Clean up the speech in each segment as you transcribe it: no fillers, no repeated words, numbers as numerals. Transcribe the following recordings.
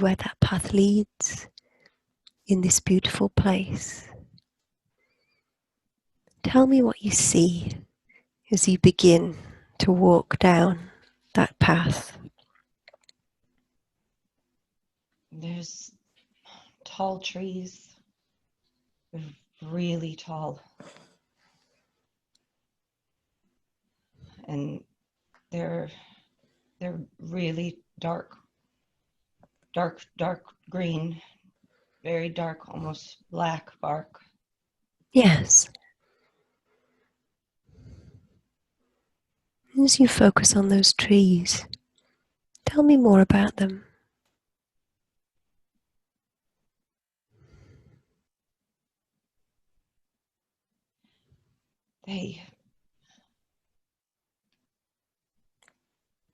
where that path leads in this beautiful place. Tell me what you see as you begin to walk down that path. There's tall trees, really tall. And they're really dark green, very dark, almost black bark. Yes. As you focus on those trees, tell me more about them.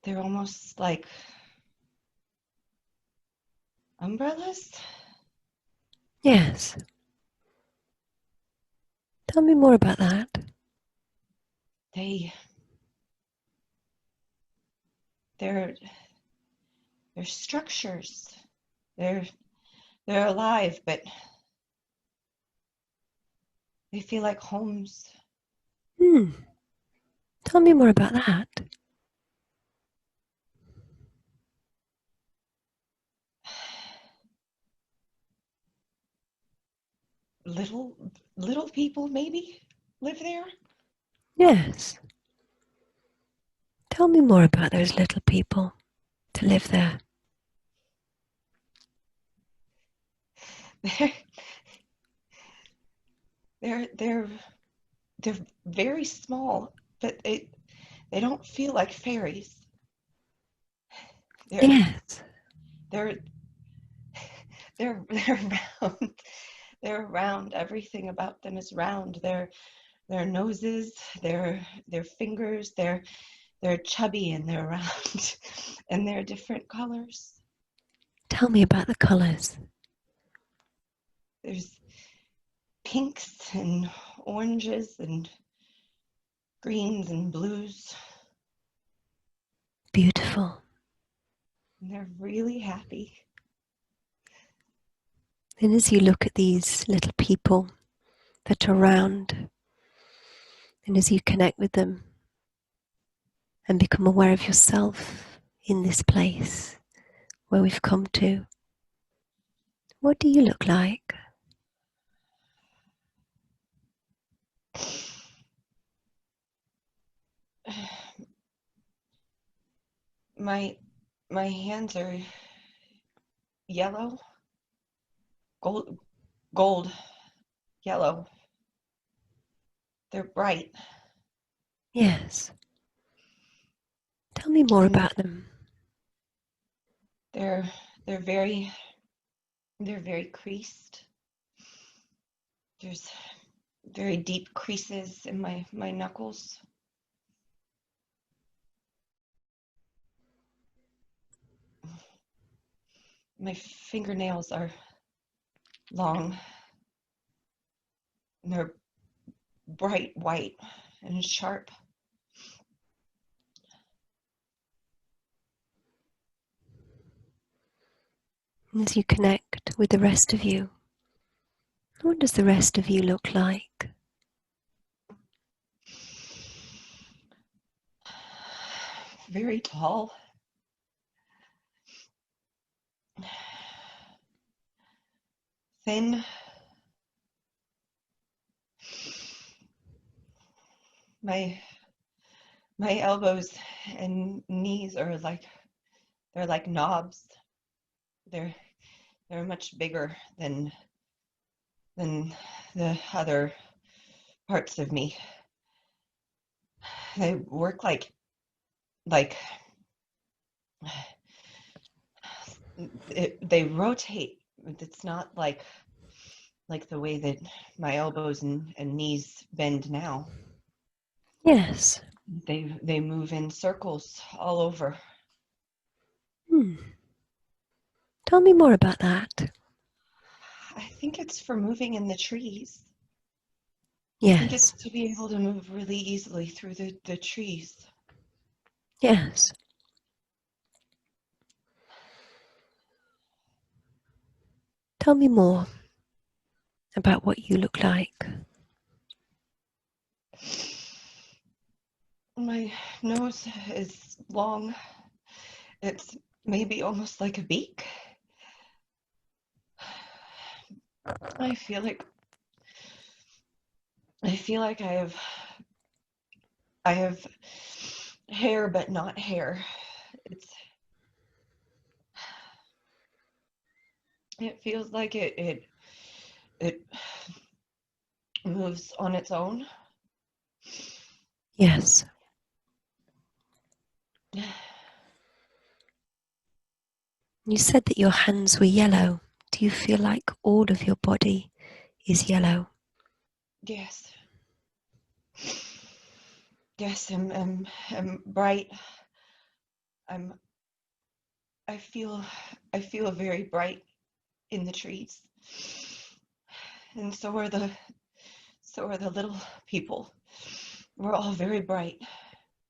They're almost like umbrellas. Yes. Tell me more about that. They're structures. They're alive, but they feel like homes. Tell me more about that. Little people maybe live there. Yes. Tell me more about those little people to live there. They're very small, but they don't feel like fairies. Yes. They're round. They're round. Everything about them is round. Their noses, their fingers, they're chubby and they're round, and they're different colors. Tell me about the colors. There's pinks and oranges and greens and blues. Beautiful. And they're really happy. And as you look at these little people that are around, and as you connect with them and become aware of yourself in this place where we've come to, what do you look like? My hands are yellow, gold yellow. They're bright. Yes. Tell me more about them. They're very creased. There's very deep creases in my knuckles. My fingernails are long, and they're bright white and sharp. As you connect with the rest of you, what does the rest of you look like? Very tall. Thin. My elbows and knees are they're like knobs. They're much bigger than the other parts of me. They work like they rotate. It's not like the way that my elbows and knees bend now. Yes. They move in circles all over. Tell me more about that. I think it's for moving in the trees. Yes. I think it's to be able to move really easily through the trees. Yes. Tell me more about what you look like. My nose is long. It's maybe almost like a beak. I feel like I have hair but not hair. It feels like it moves on its own. Yes. You said that your hands were yellow. Do you feel like all of your body is yellow? Yes. Yes, I'm bright. I feel very bright in the trees. And so are the little people. We're all very bright.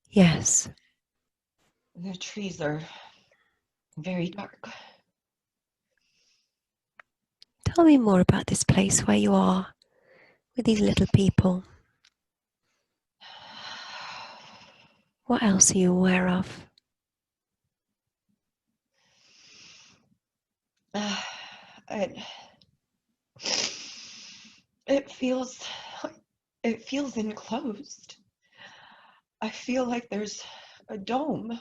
Yes. The trees are very dark. Tell me more about this place where you are with these little people. What else are you aware of? It feels enclosed. I feel like there's a dome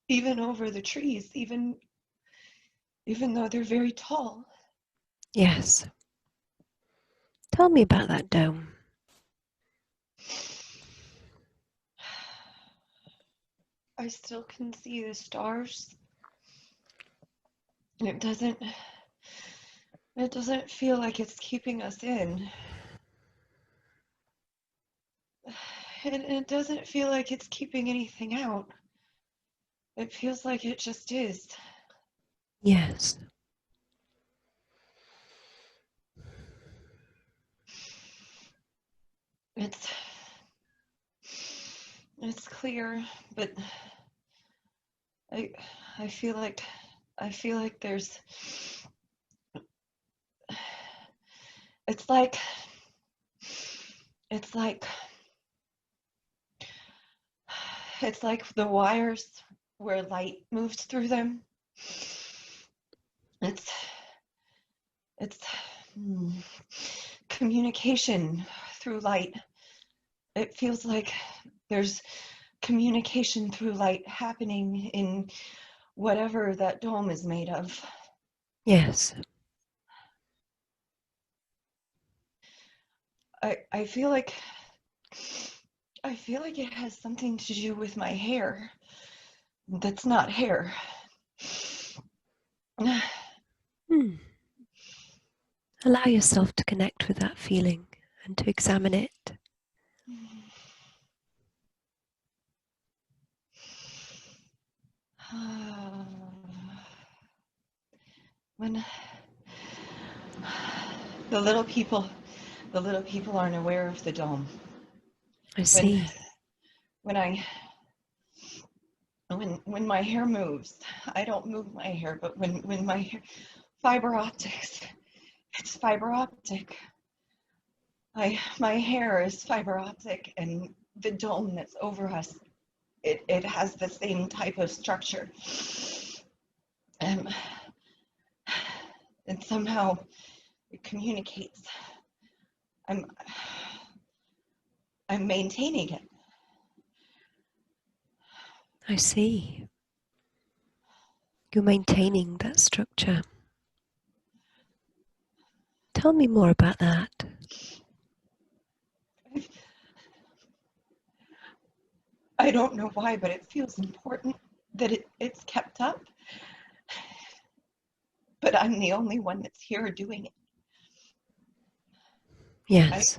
even over the trees, even though they're very tall. Yes. Tell me about that dome. I still can see the stars. It doesn't feel like it's keeping us in. It doesn't feel like it's keeping anything out. It feels like it just is. Yes. It's clear, but I feel like there's it's like the wires where light moves through them. It's communication through light. It feels like there's communication through light happening in whatever that dome is made of. Yes. I feel like it has something to do with my hair. That's not hair. Allow yourself to connect with that feeling and to examine it. When the little people aren't aware of the dome. I see. When my hair moves, I don't move my hair, but when my hair, fiber optics, it's fiber optic. My hair is fiber optic, and the dome that's over us, it has the same type of structure. And somehow it communicates. I'm maintaining it. I see. You're maintaining that structure. Tell me more about that. I don't know why, but it feels important that it's kept up. But I'm the only one that's here doing it. Yes.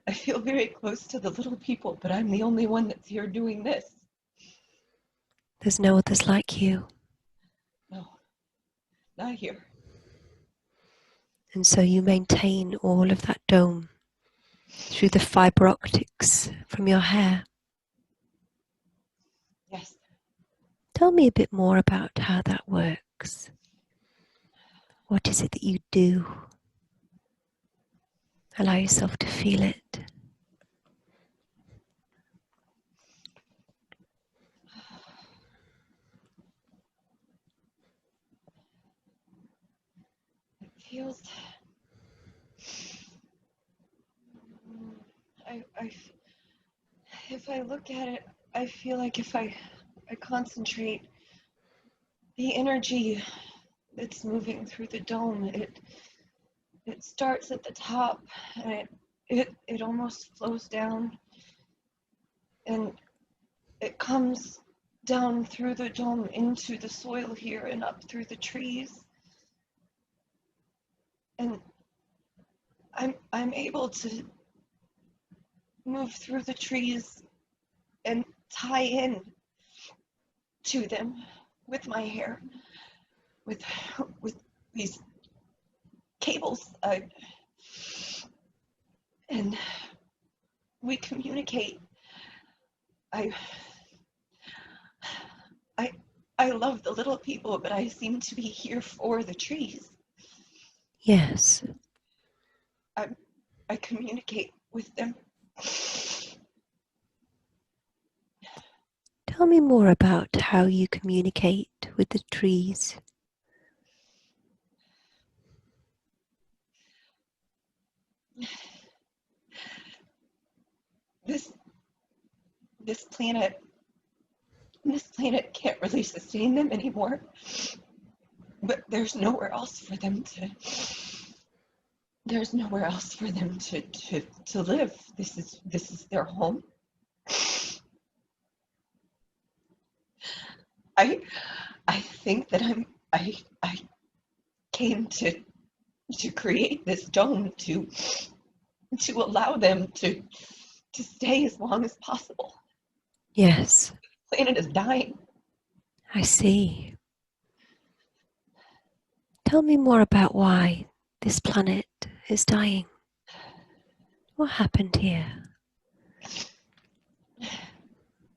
I feel very close to the little people, but I'm the only one that's here doing this. There's no others like you. No, not here. And so you maintain all of that dome through the fiber optics from your hair. Yes. Tell me a bit more about how that works. What is it that you do? Allow yourself to feel it. It feels, if I look at it, I feel like if I concentrate the energy that's moving through the dome, it starts at the top and it almost flows down and it comes down through the dome into the soil here and up through the trees. And I'm able to move through the trees and tie in to them with my hair, with these cables, and we communicate. I love the little people, but I seem to be here for the trees. Yes. I communicate with them. Tell me more about how you communicate with the trees. This planet can't really sustain them anymore. But there's nowhere else for them to live. This is their home. I think that I came to create this dome to allow them to stay as long as possible. Yes. The planet is dying. I see. Tell me more about why this planet is dying. What happened here?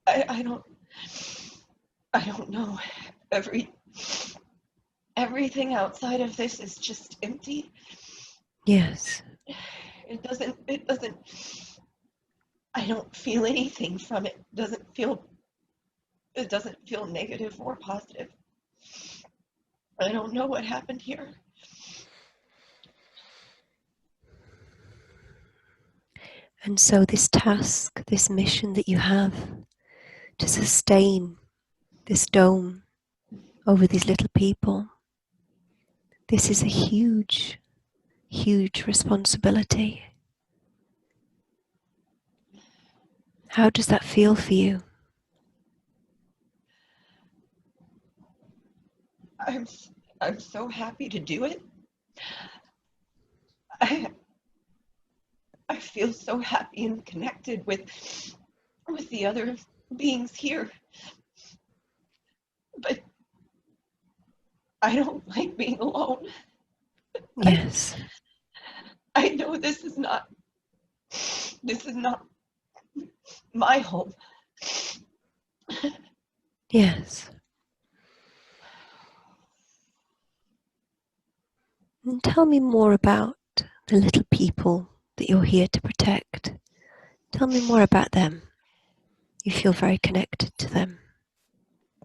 I don't know. Everything outside of this is just empty. Yes. It doesn't I don't feel anything from it. It doesn't feel negative or positive. I don't know what happened here. And so this task, this mission that you have to sustain this dome over these little people, this is a huge, huge responsibility. How does that feel for you? I'm so happy to do it. I feel so happy and connected with the other beings here. But I don't like being alone. Yes. I know this is not my home. Yes. And tell me more about the little people that you're here to protect. Tell me more about them. You feel very connected to them.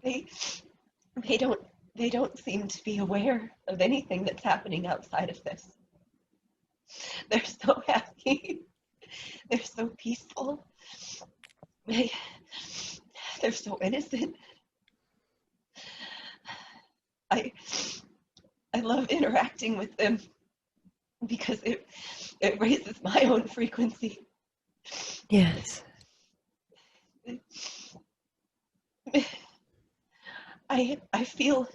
They don't seem to be aware of anything that's happening outside of this. They're so happy. They're so peaceful. They're so innocent. I love interacting with them because it raises my own frequency. Yes. I feel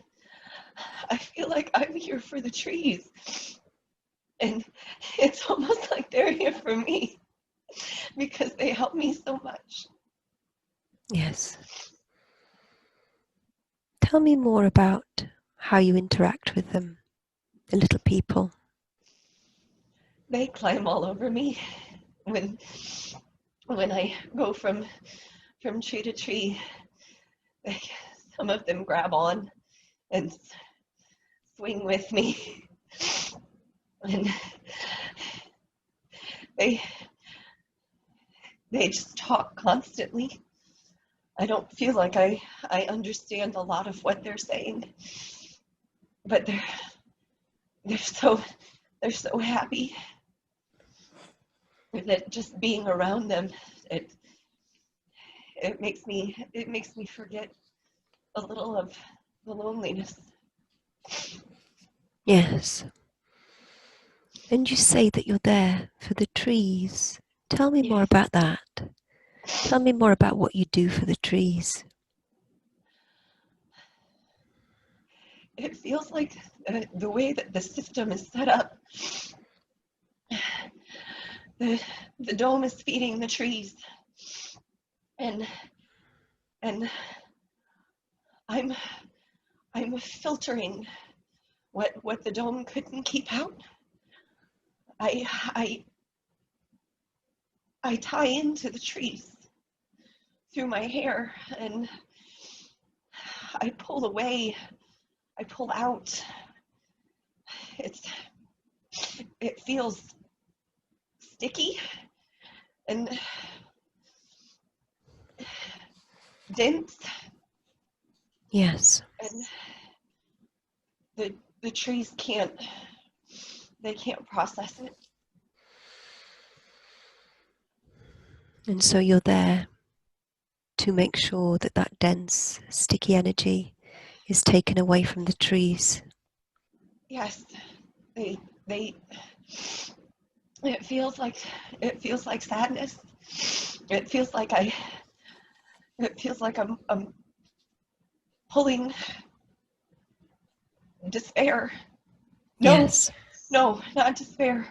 like I'm here for the trees. And it's almost like they're here for me because they help me so much. Yes. Tell me more about how you interact with them, the little people. They climb all over me when I go from tree to tree. Some of them grab on and swing with me. And they just talk constantly. I don't feel like I understand a lot of what they're saying, but they're so happy that just being around them, it makes me forget a little of the loneliness. Yes. And you say that you're there for the trees. Tell me more Yes. about that. Tell me more about what you do for the trees. It feels like the way that the system is set up, the dome is feeding the trees, and I'm filtering what the dome couldn't keep out. I tie into the trees through my hair, and I pull away, I pull out. It feels sticky and dense, Yes. and the trees can't process it. And so you're there to make sure that that dense, sticky energy is taken away from the trees. Yes, they it feels like sadness. It feels like I'm pulling despair. Yes. No, not despair.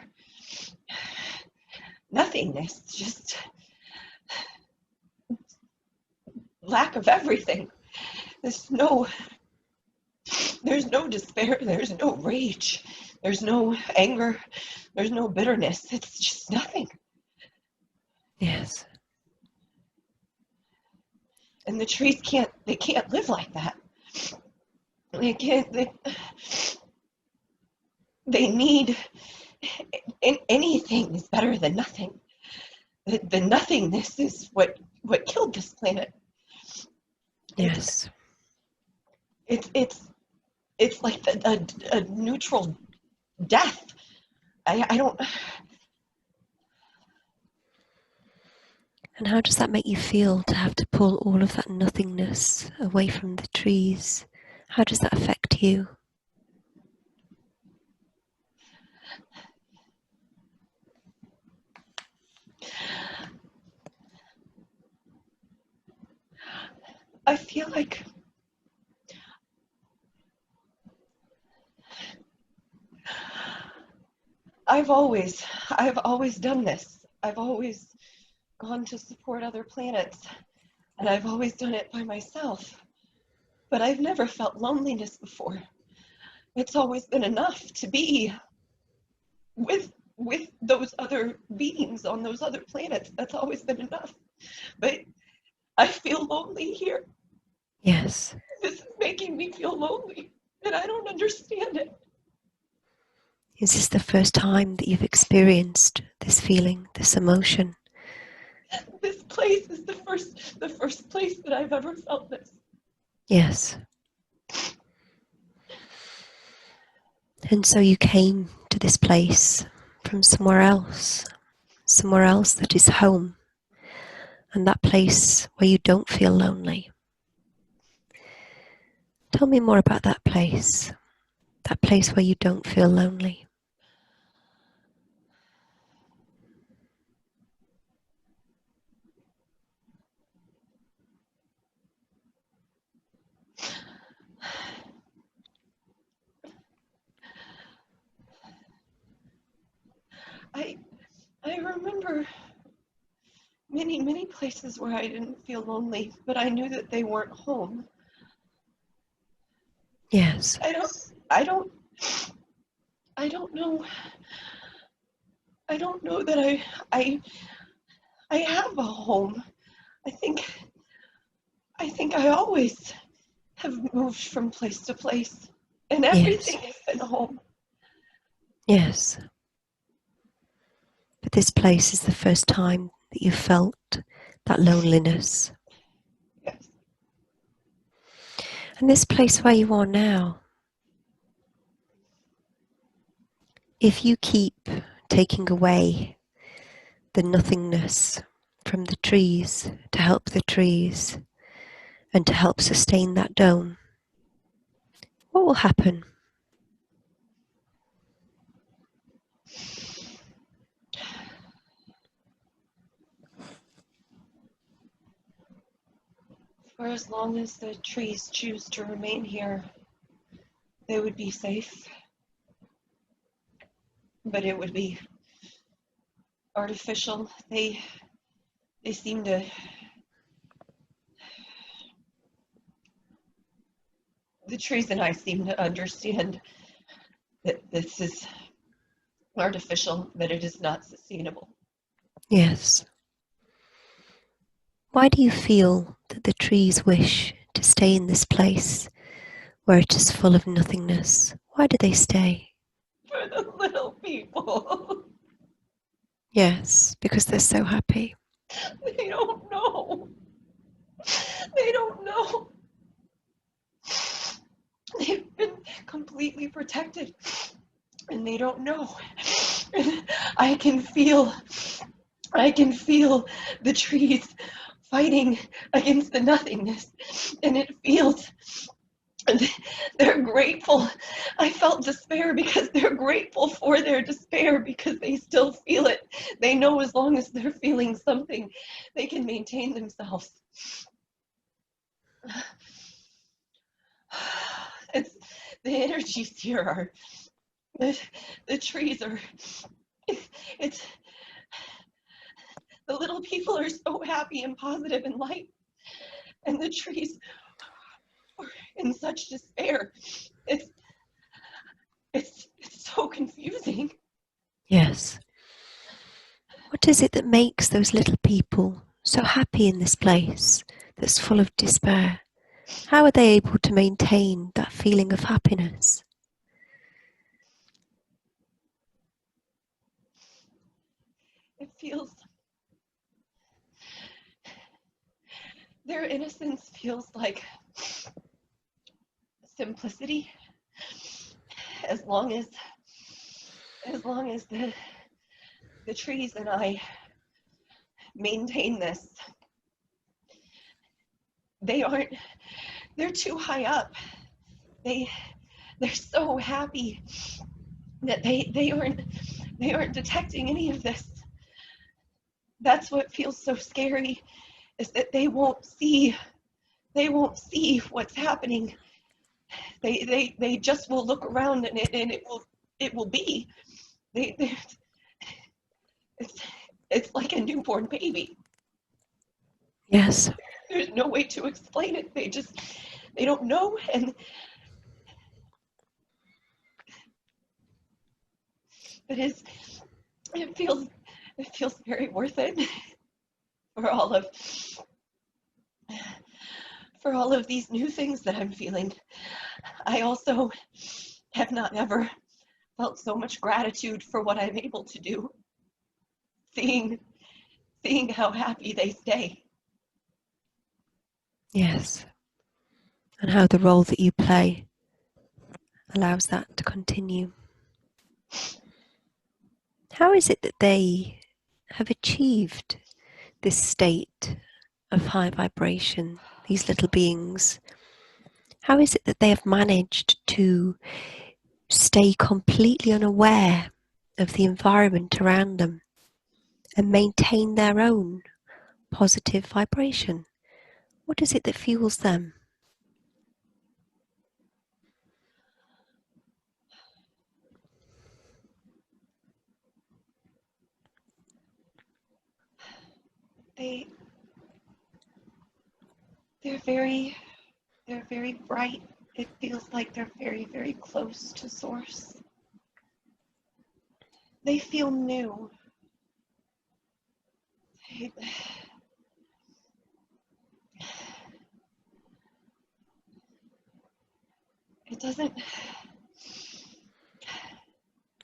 Nothingness, just lack of everything. There's no despair, there's no rage, there's no anger, there's no bitterness. It's just nothing. Yes. And the trees can't live like that. They can't they need anything is better than nothing. The nothingness is what killed this planet. Yes. It's like a neutral death. I don't. And how does that make you feel to have to pull all of that nothingness away from the trees? How does that affect you? I feel like I've always done this. I've always gone to support other planets, and I've always done it by myself. But I've never felt loneliness before. It's always been enough to be with those other beings on those other planets. That's always been enough. But I feel lonely here. Yes. This is making me feel lonely, and I don't understand it. Is this the first time that you've experienced this feeling, this emotion? This place is the first place that I've ever felt this. Yes. And so you came to this place from somewhere else that is home, and that place where you don't feel lonely. Tell me more about that place where you don't feel lonely. I remember many places where I didn't feel lonely, but I knew that they weren't home. Yes. I don't know. I don't know that I have a home. I think I always have moved from place to place, and Yes. everything has been home. Yes. But this place is the first time that you felt that loneliness. Yes. And this place where you are now, if you keep taking away the nothingness from the trees to help the trees and to help sustain that dome, what will happen? For as long as the trees choose to remain here, they would be safe, but it would be artificial. They seem to, the trees and I seem to understand that this is artificial, that it is not sustainable. Yes. Why do you feel that the trees wish to stay in this place where it is full of nothingness? Why do they stay? For the little people. Yes, because they're so happy. They don't know. They don't know. They've been completely protected and they don't know. I can feel the trees fighting against the nothingness, and it feels, they're grateful. I felt despair because they're grateful for their despair because they still feel it. They know as long as they're feeling something, they can maintain themselves. It's, the energies here are, the trees are, it's, the little people are so happy and positive and light, and the trees are in such despair. It's so confusing. Yes. What is it that makes those little people so happy in this place that's full of despair? How are they able to maintain that feeling of happiness? It feels, their innocence feels like simplicity. As long as the trees and I maintain this, they're too high up. They're so happy that they aren't detecting any of this. That's what feels so scary, is that they won't see what's happening. They just will look around and it will be. They it's it's like a newborn baby. Yes. There's no way to explain it. They don't know, and it is it feels very worth it for all of these new things that I'm feeling. I also have not ever felt so much gratitude for what I'm able to do. Seeing how happy they stay. Yes. And how the role that you play allows that to continue. How is it that they have achieved this state of high vibration, these little beings? How is it that they have managed to stay completely unaware of the environment around them and maintain their own positive vibration? What is it that fuels them? They they're very bright. It feels like they're very, very close to source. They feel new. It, it doesn't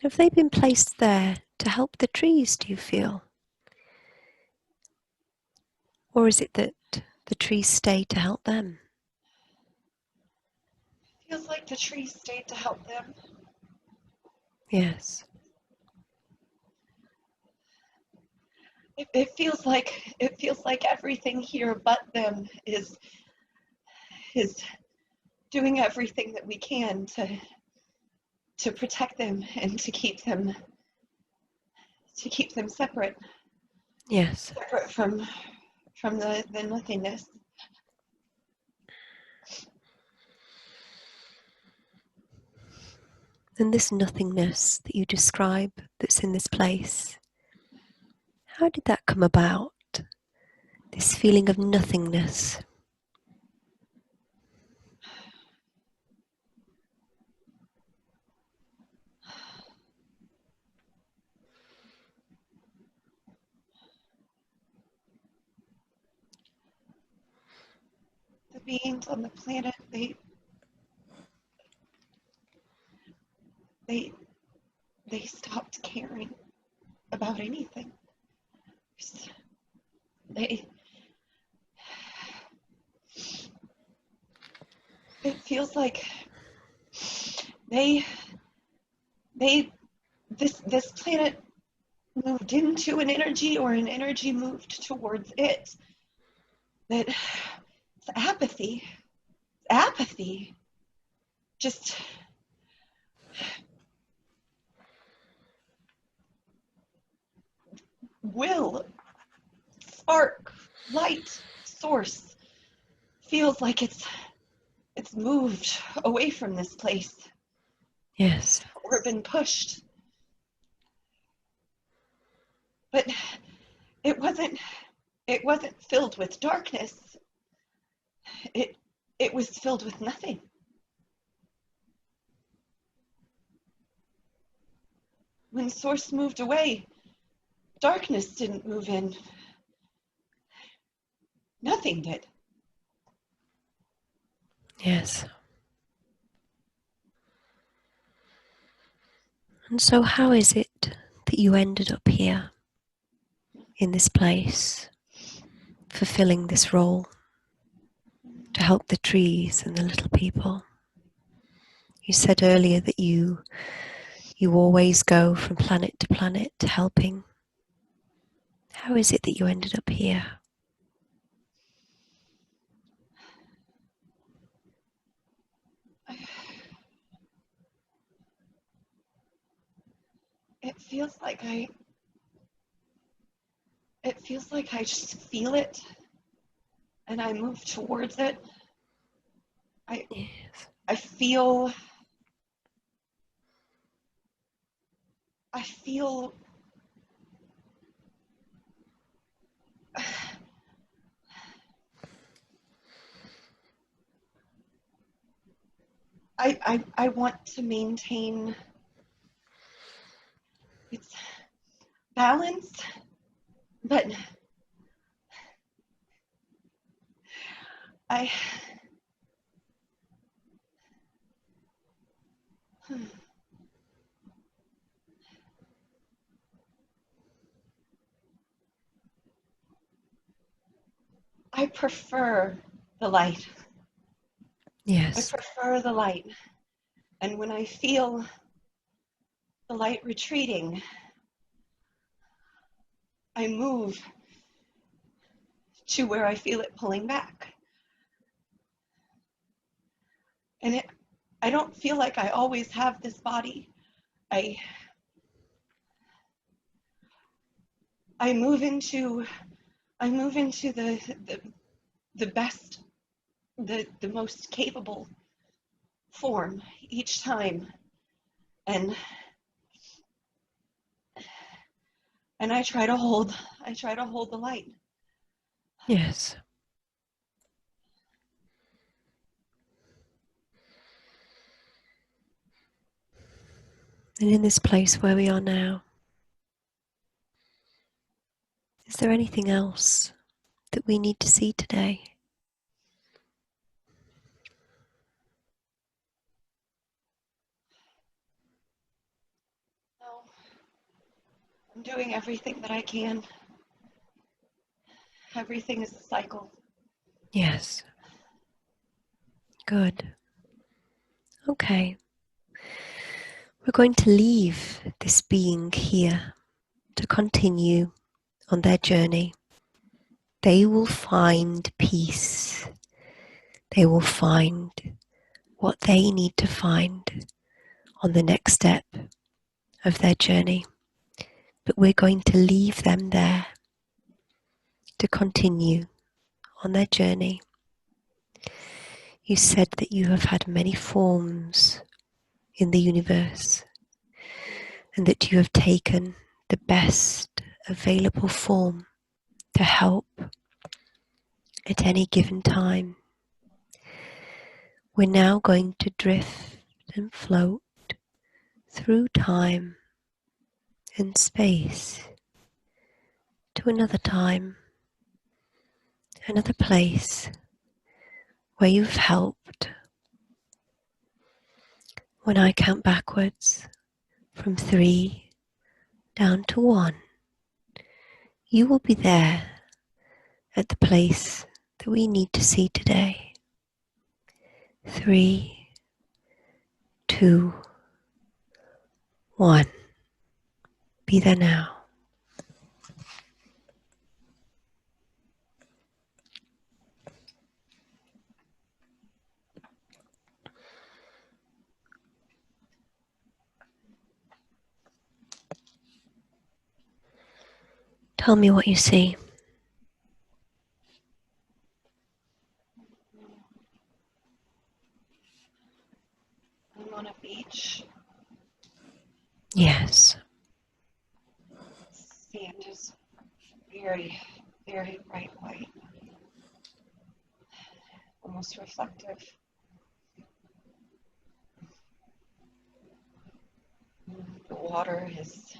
Have they been placed there to help the trees, do you feel? Or is it that the trees stay to help them? Feels like the trees stayed to help them. Yes. It feels like everything here but them is doing everything that we can to protect them and to keep them separate. Yes. Separate from the nothingness. And this nothingness that you describe that's in this place, how did that come about? This feeling of nothingness. The beings on the planet, they stopped caring about anything. They It feels like they this planet moved into an energy, or an energy moved towards it. That it's apathy. Apathy. Just will, spark, light, source feels like it's moved away from this place. Yes. Or been pushed. But it wasn't filled with darkness. It was filled with nothing. When source moved away, darkness didn't move in. Nothing did. Yes. And so how is it that you ended up here, in this place, fulfilling this role to help the trees and the little people? You said earlier that you always go from planet to planet helping. How is it that you ended up here? It feels like I just feel it and I move towards it. Yes. I feel I want to maintain its balance, but I I prefer the light. I Yes. prefer the light. And when I feel the light retreating, I move to where I feel it pulling back. And I don't feel like I always have this body. I move into the best, the most capable form each time. And I try to hold the light. Yes. And in this place where we are now, is there anything else that we need to see today? I'm doing everything that I can. Everything is a cycle. Yes. Good. Okay. We're going to leave this being here to continue on their journey. They will find peace. They will find what they need to find on the next step of their journey. But we're going to leave them there to continue on their journey. You said that you have had many forms in the universe and that you have taken the best available form to help at any given time. We're now going to drift and float through time and space to another time, another place where you've helped. When I count backwards from 3 down to 1, you will be there at the place that we need to see today. 3, 2, 1. Be there now. Tell me what you see. I'm on a beach. Yes. Sand is very, very bright white. Almost reflective. The water is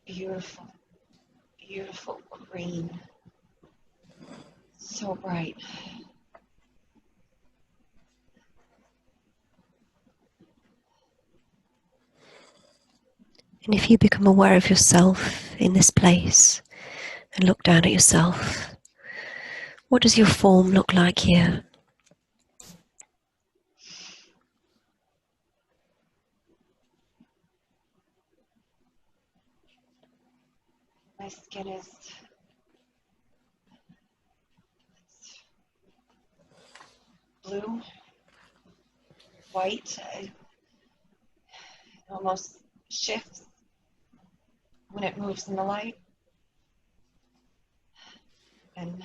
beautiful, beautiful green. So bright. And if you become aware of yourself in this place and look down at yourself, what does your form look like here? My skin is blue, white. It almost shifts when it moves in the light. And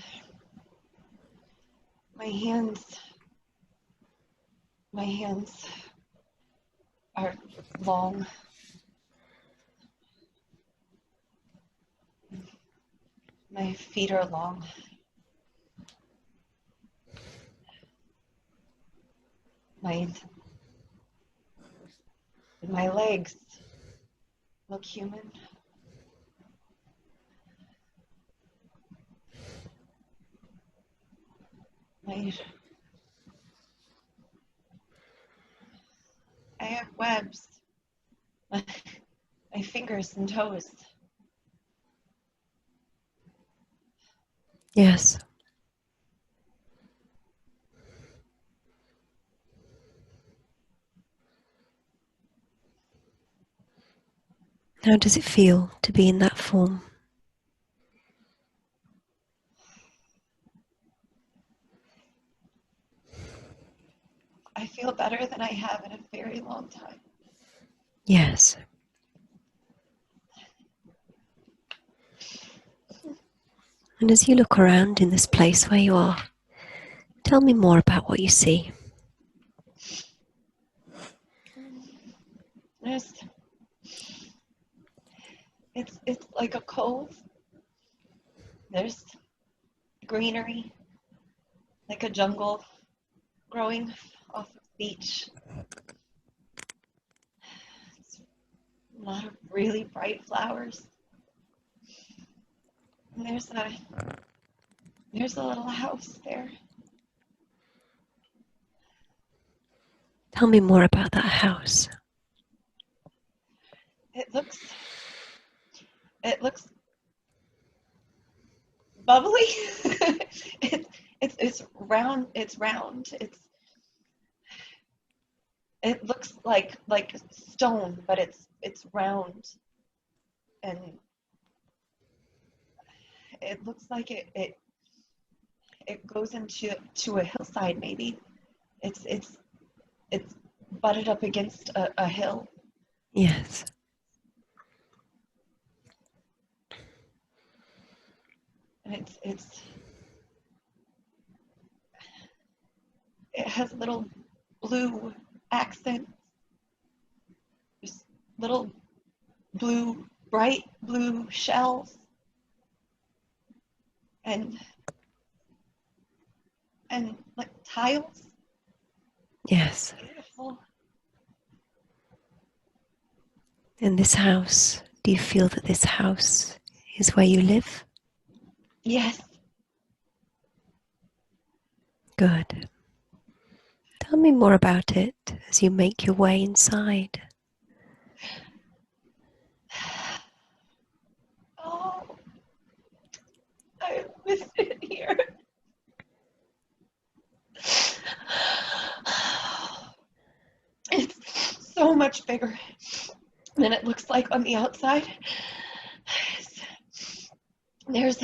my hands are long. My feet are long. My legs look human. I have webs. My fingers and toes. Yes. How does it feel to be in that form? I feel better than I have in a very long time. Yes. And as you look around in this place where you are, tell me more about what you see. It's like a cove. There's greenery, like a jungle growing off of the beach. It's a lot of really bright flowers. And there's a little house there. Tell me more about that house. It's looks bubbly. It's round. It's round. It looks like stone, but it's round, and it looks like it goes into a hillside. Maybe it's butted up against a hill. Yes. And it has little blue accents. There's little bright blue shells, and like tiles. Yes. Beautiful. In this house, do you feel that this house is where you live? Yes. Good. Tell me more about it as you make your way inside. Oh, I miss it here. It's so much bigger than it looks like on the outside. There's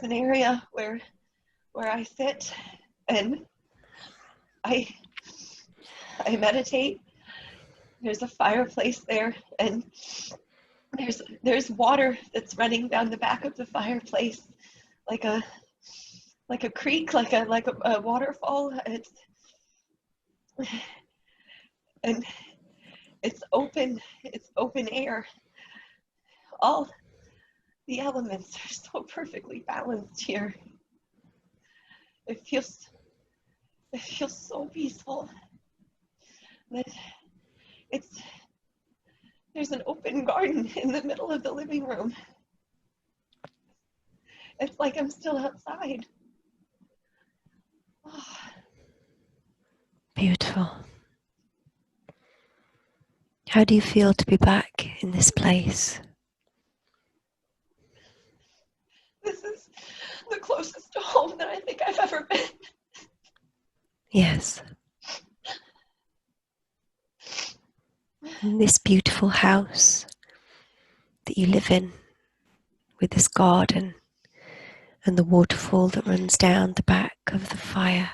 an area where I sit and I meditate. There's a fireplace there, and there's water that's running down the back of the fireplace, like a creek, like a waterfall. It's open air. All the elements are so perfectly balanced here. It feels so peaceful. There's an open garden in the middle of the living room. It's like I'm still outside. Oh. Beautiful. How do you feel to be back in this place? This is the closest to home that I think I've ever been. Yes. In this beautiful house that you live in, with this garden and the waterfall that runs down the back of the fire,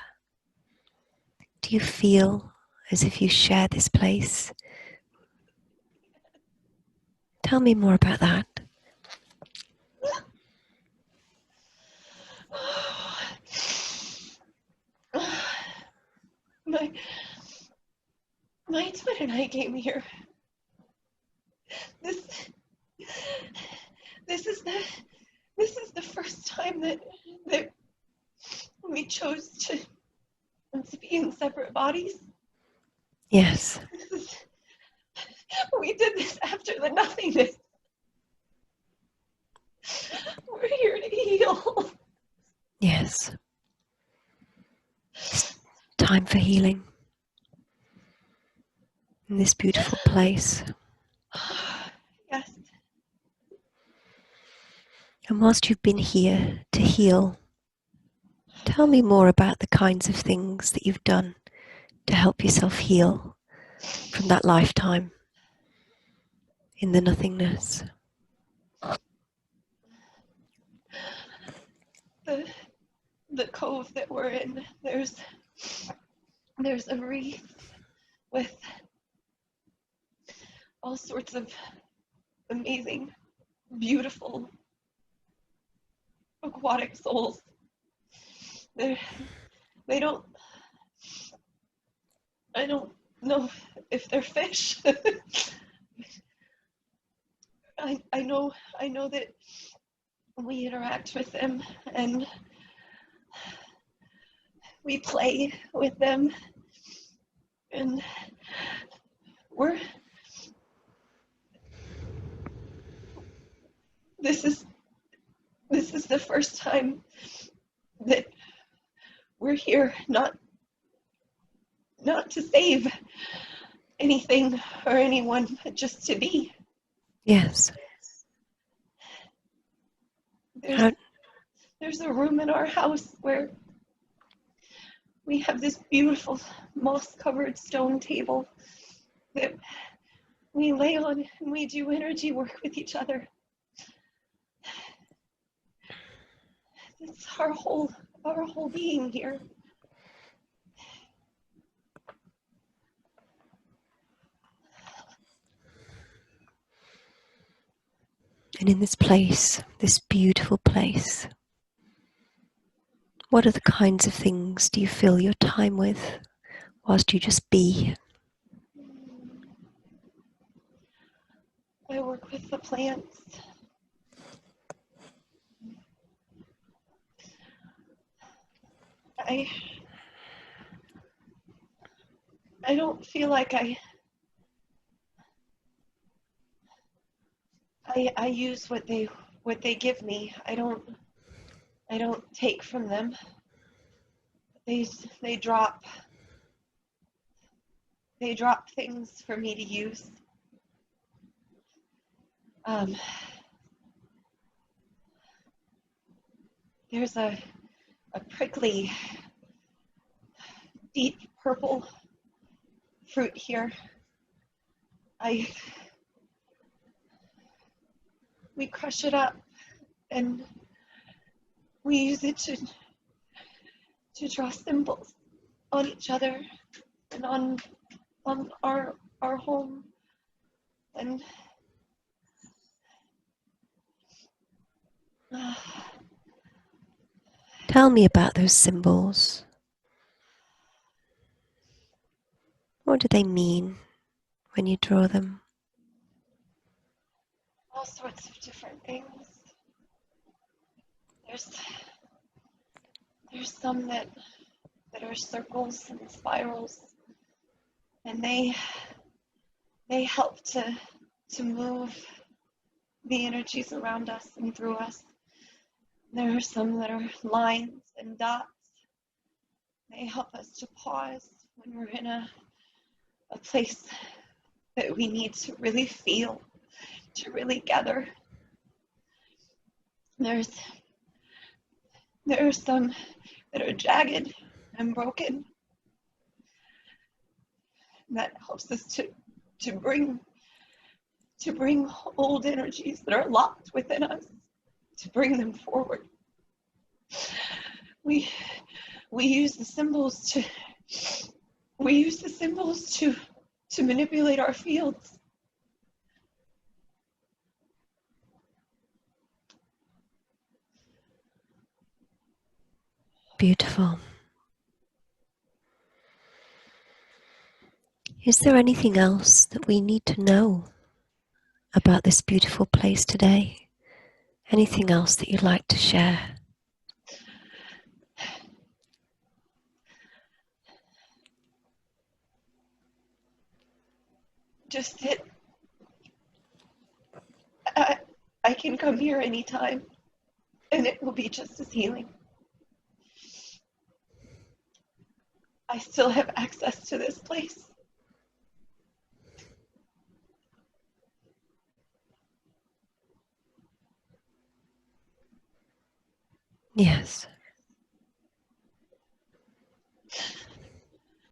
do you feel as if you share this place? Tell me more about that. My twin and I came here. This is the first time that we chose to be in separate bodies. Yes. We did this after the nothingness. We're here to heal. Yes. It's time for healing in this beautiful place. Yes. And whilst you've been here to heal, tell me more about the kinds of things that you've done to help yourself heal from that lifetime in the nothingness. The cove that we're in, there's a reef with all sorts of amazing, beautiful aquatic souls. I don't know if they're fish. I know that we interact with them and we play with them, and this is the first time that we're here not to save, anything or anyone, but just to be. Yes. There's a room in our house where we have this beautiful moss-covered stone table that we lay on and we do energy work with each other. It's our whole being here. And in this place, this beautiful place, what are the kinds of things do you fill your time with whilst you just be? I work with the plants. I don't feel like I use what they give me. I don't take from them. They drop things for me to use. There's a prickly, deep purple fruit here. We crush it up and we use it to draw symbols on each other and on our home. And Tell me about those symbols. What do they mean when you draw them? all sorts of different things. There's some that are circles and spirals, and they help to move the energies around us and through us. There are some that are lines and dots. They help us to pause when we're in a place that we need to really feel, to really gather. There are some that are jagged and broken. That helps us to bring old energies that are locked within us, to bring them forward. We use the symbols to manipulate our fields. Beautiful. Is there anything else that we need to know about this beautiful place today? Anything else that you'd like to share? Just that I can come here anytime and it will be just as healing. I still have access to this place. Yes.